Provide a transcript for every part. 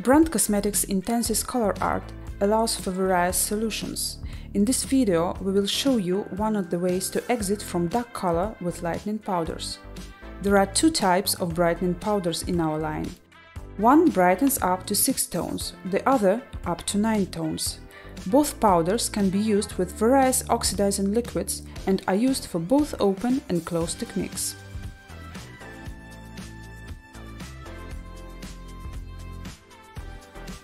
Brand Cosmetics Intensis ColorArt allows for various solutions. In this video, we will show you one of the ways to exit from dark color with lightening powders. There are two types of brightening powders in our line. One brightens up to 6 tones, the other up to 9 tones. Both powders can be used with various oxidizing liquids and are used for both open and closed techniques.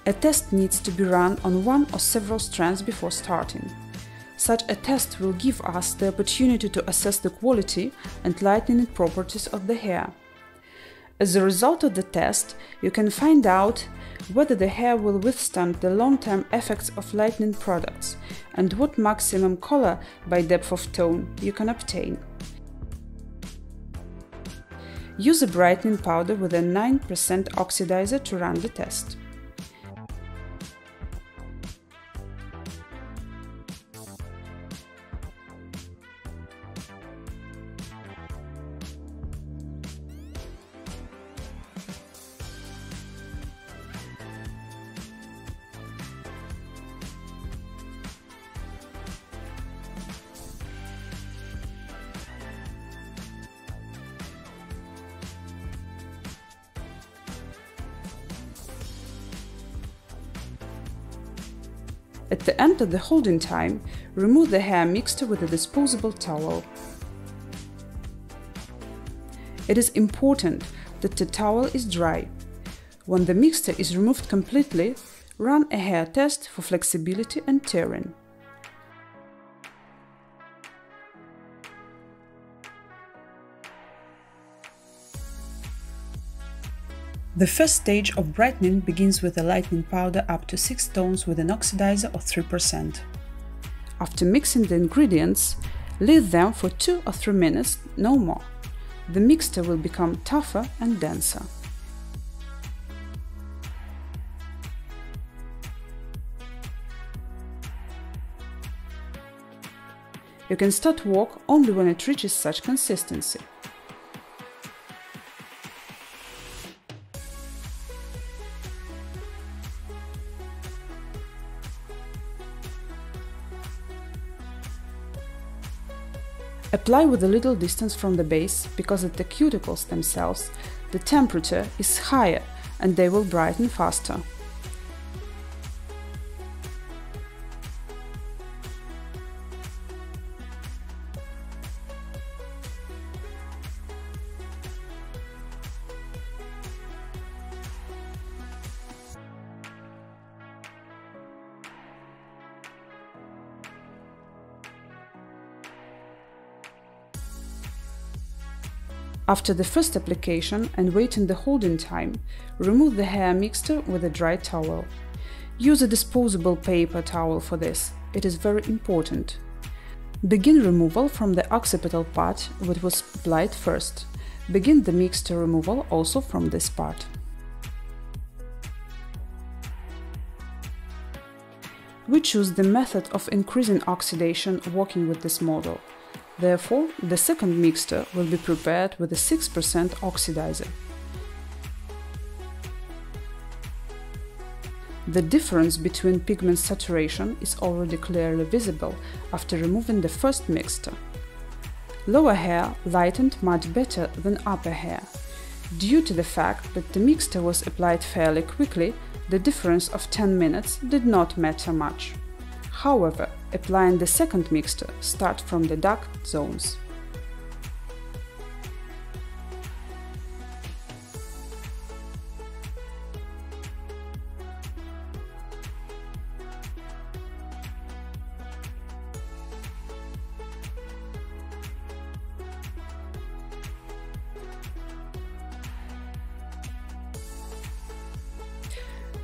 A test needs to be run on one or several strands before starting. Such a test will give us the opportunity to assess the quality and lightening properties of the hair. As a result of the test, you can find out whether the hair will withstand the long-term effects of lightening products and what maximum color by depth of tone you can obtain. Use a brightening powder with a 9% oxidizer to run the test. At the end of the holding time, remove the hair mixture with a disposable towel. It is important that the towel is dry. When the mixture is removed completely, run a hair test for flexibility and tearing. The first stage of brightening begins with a lightening powder up to 6 tones with an oxidizer of 3%. After mixing the ingredients, leave them for 2 or 3 minutes, no more. The mixture will become tougher and denser. You can start work only when it reaches such consistency. Apply with a little distance from the base, because at the cuticles themselves, the temperature is higher and they will brighten faster. After the first application and waiting the holding time, remove the hair mixture with a dry towel. Use a disposable paper towel for this, it is very important. Begin removal from the occipital part which was applied first. Begin the mixture removal also from this part. We choose the method of increasing oxidation working with this model. Therefore, the second mixture will be prepared with a 6% oxidizer. The difference between pigment saturation is already clearly visible after removing the first mixture. Lower hair lightened much better than upper hair. Due to the fact that the mixture was applied fairly quickly, the difference of 10 minutes did not matter much. However, applying the second mixture, start from the dark zones.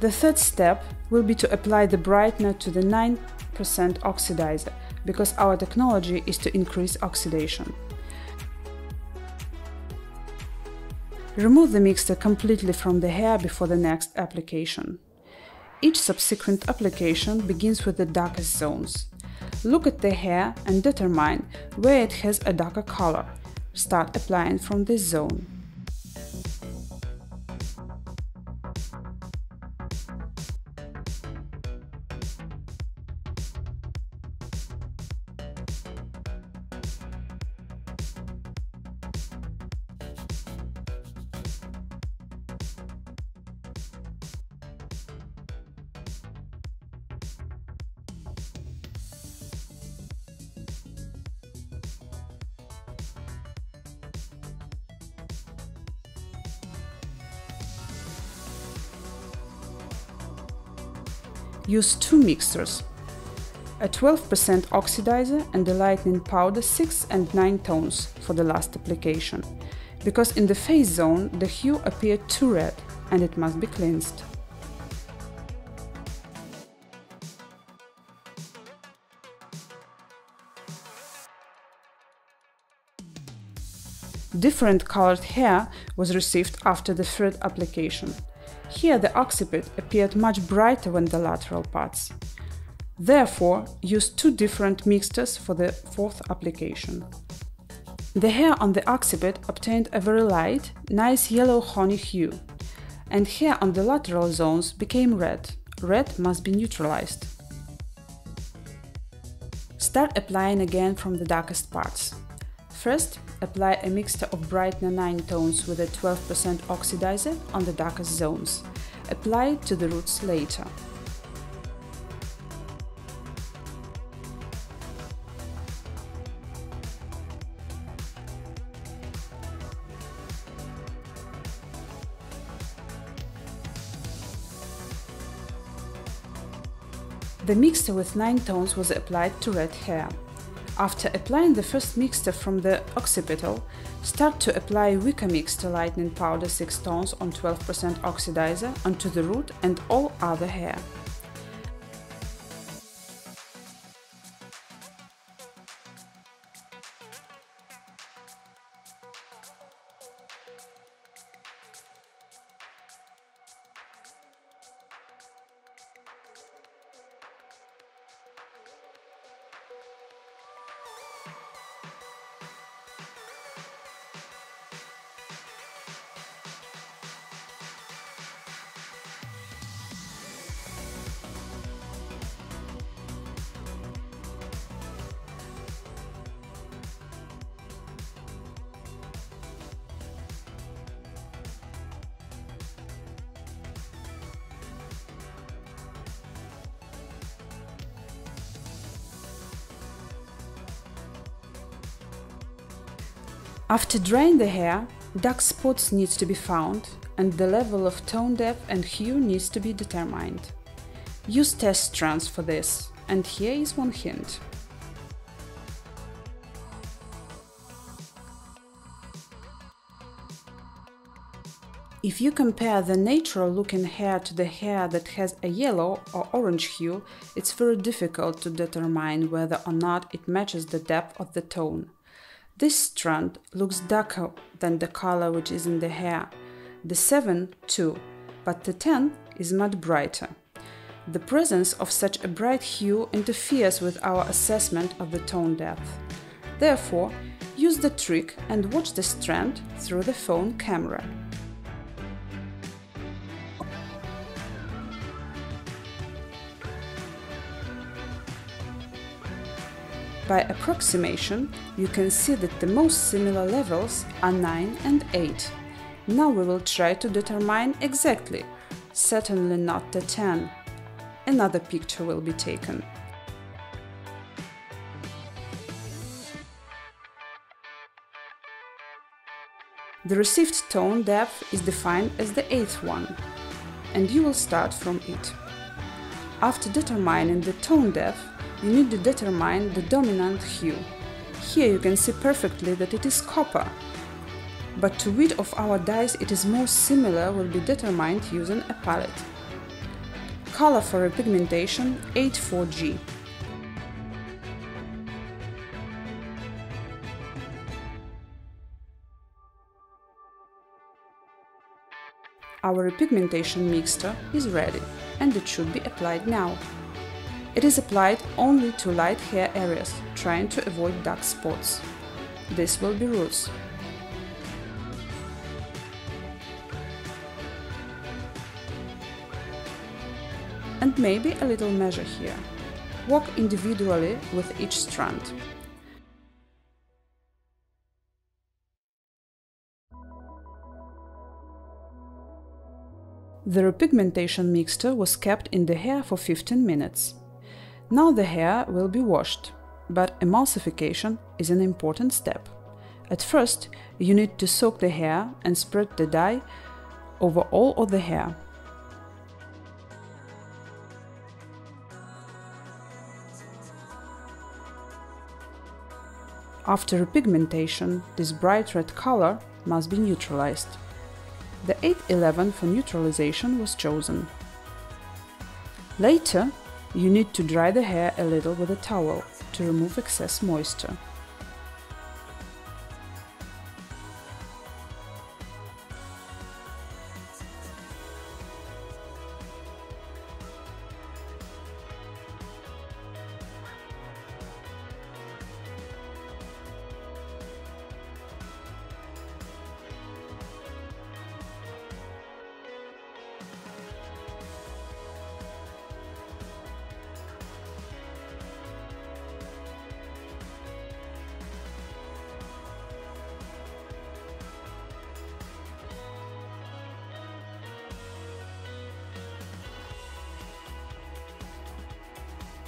The third step will be to apply the brightener to the 9% oxidizer, because our technology is to increase oxidation. Remove the mixture completely from the hair before the next application. Each subsequent application begins with the darkest zones. Look at the hair and determine where it has a darker color. Start applying from this zone. use two mixtures, a 12% oxidizer and the lightening powder 6 and 9 tones for the last application, because in the face zone the hue appeared too red and it must be cleansed. Different colored hair was received after the third application. Here the occiput appeared much brighter than the lateral parts. Therefore, use two different mixtures for the fourth application. The hair on the occiput obtained a very light, nice yellow honey hue, and hair on the lateral zones became red. Red must be neutralized. Start applying again from the darkest parts. First, apply a mixture of brightener 9 tones with a 12% oxidizer on the darkest zones. Apply it to the roots later. The mixture with 9 tones was applied to red hair. After applying the first mixture from the occipital, start to apply weaker mixture lightening powder 6 tones on 12% oxidizer onto the root and all other hair. After drying the hair, dark spots need to be found and the level of tone depth and hue needs to be determined. Use test strands for this, and here is one hint. If you compare the natural looking hair to the hair that has a yellow or orange hue, it's very difficult to determine whether or not it matches the depth of the tone. This strand looks darker than the color which is in the hair, the 7 too, but the 10 is much brighter. The presence of such a bright hue interferes with our assessment of the tone depth. Therefore, use the trick and watch the strand through the phone camera. By approximation, you can see that the most similar levels are 9 and 8. Now we will try to determine exactly, certainly not the 10. Another picture will be taken. The received tone depth is defined as the 8th one, and you will start from it. After determining the tone depth, you need to determine the dominant hue. Here you can see perfectly that it is copper, but to which of our dyes it is most similar will be determined using a palette. Color for repigmentation 84G. Our repigmentation mixture is ready and it should be applied now. It is applied only to light hair areas, trying to avoid dark spots. This will be roots. And maybe a little measure here. Work individually with each strand. The repigmentation mixture was kept in the hair for 15 minutes. Now the hair will be washed, but emulsification is an important step. At first, you need to soak the hair and spread the dye over all of the hair. After repigmentation, this bright red color must be neutralized. The 811 for neutralization was chosen. Later, you need to dry the hair a little with a towel to remove excess moisture.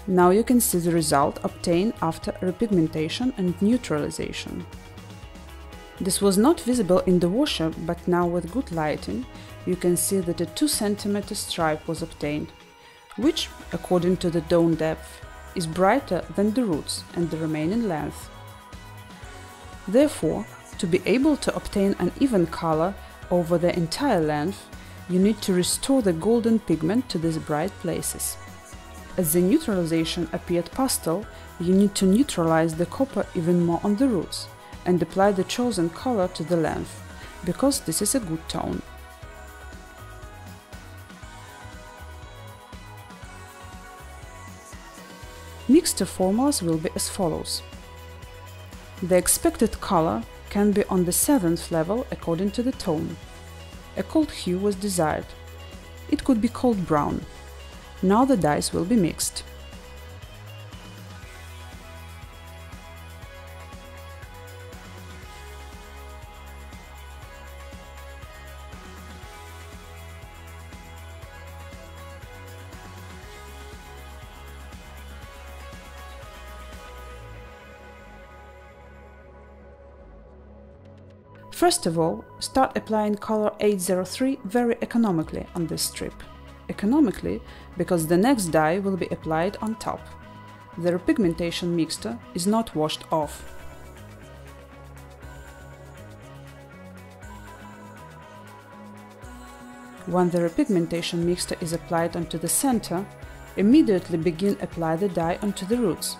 Now you can see the result obtained after repigmentation and neutralization. This was not visible in the washer, but now with good lighting you can see that a 2 cm stripe was obtained, which, according to the dawn depth, is brighter than the roots and the remaining length. Therefore, to be able to obtain an even color over the entire length, you need to restore the golden pigment to these bright places. As the neutralization appeared pastel, you need to neutralize the copper even more on the roots and apply the chosen color to the length, because this is a good tone. Mixture formulas will be as follows. The expected color can be on the 7th level according to the tone. A cold hue was desired. It could be cold brown. Now the dyes will be mixed. First of all, start applying color 803 very economically on this strip. Economically, because the next dye will be applied on top. The repigmentation mixture is not washed off. When the repigmentation mixture is applied onto the center, immediately begin apply the dye onto the roots.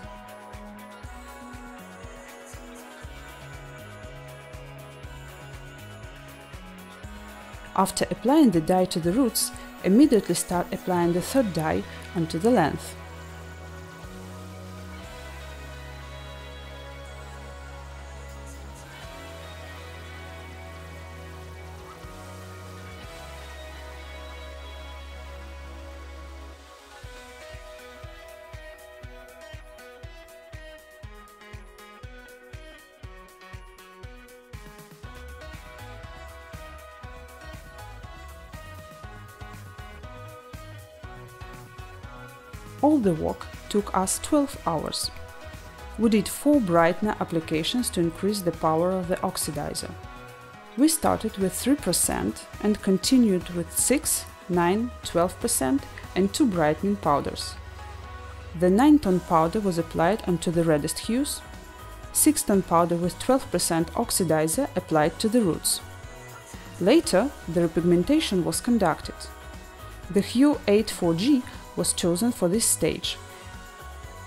After applying the dye to the roots, immediately start applying the third dye onto the length. All the work took us 12 hours. We did 4 brightener applications to increase the power of the oxidizer. We started with 3% and continued with 6, 9, 12% and 2 brightening powders. The 9-tone powder was applied onto the reddest hues, 6-tone powder with 12% oxidizer applied to the roots. Later, the repigmentation was conducted. The hue 84G was chosen for this stage,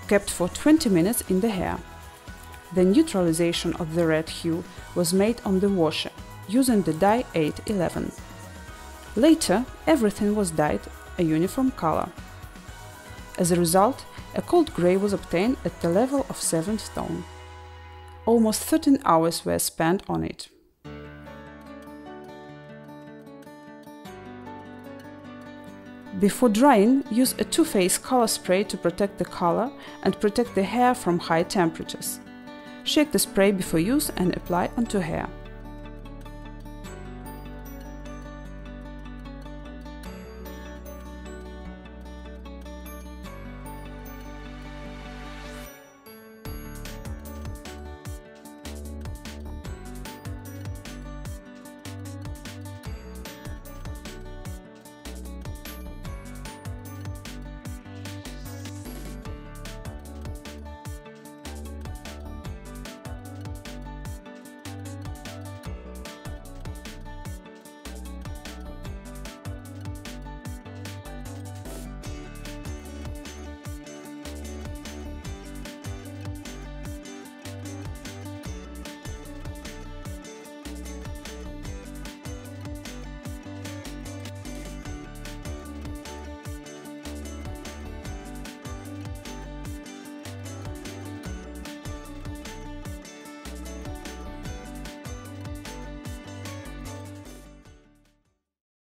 kept for 20 minutes in the hair. The neutralization of the red hue was made on the washer, using the dye 811. Later, everything was dyed a uniform color. As a result, a cold grey was obtained at the level of 7th tone. Almost 13 hours were spent on it. Before drying, use a 2-phase color spray to protect the color and protect the hair from high temperatures. Shake the spray before use and apply onto hair.